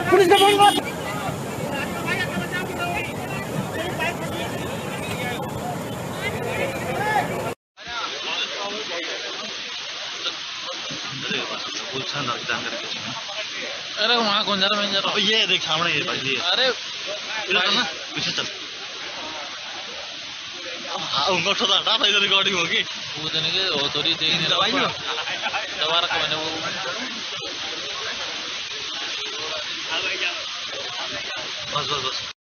Police ने phone कर अरे वहाँ कौन जा रहा, मैं जा रहा हूँ। ये देख सामने ये भाई, ये अरे इधर चल ना, पीछे चल। हाँ उनको तो हटा था, इधर रिकॉर्डिंग होगी। कूदने के वो थोड़ी देख नहीं रहा, दबा रखा मैंने वो। बस बस बस।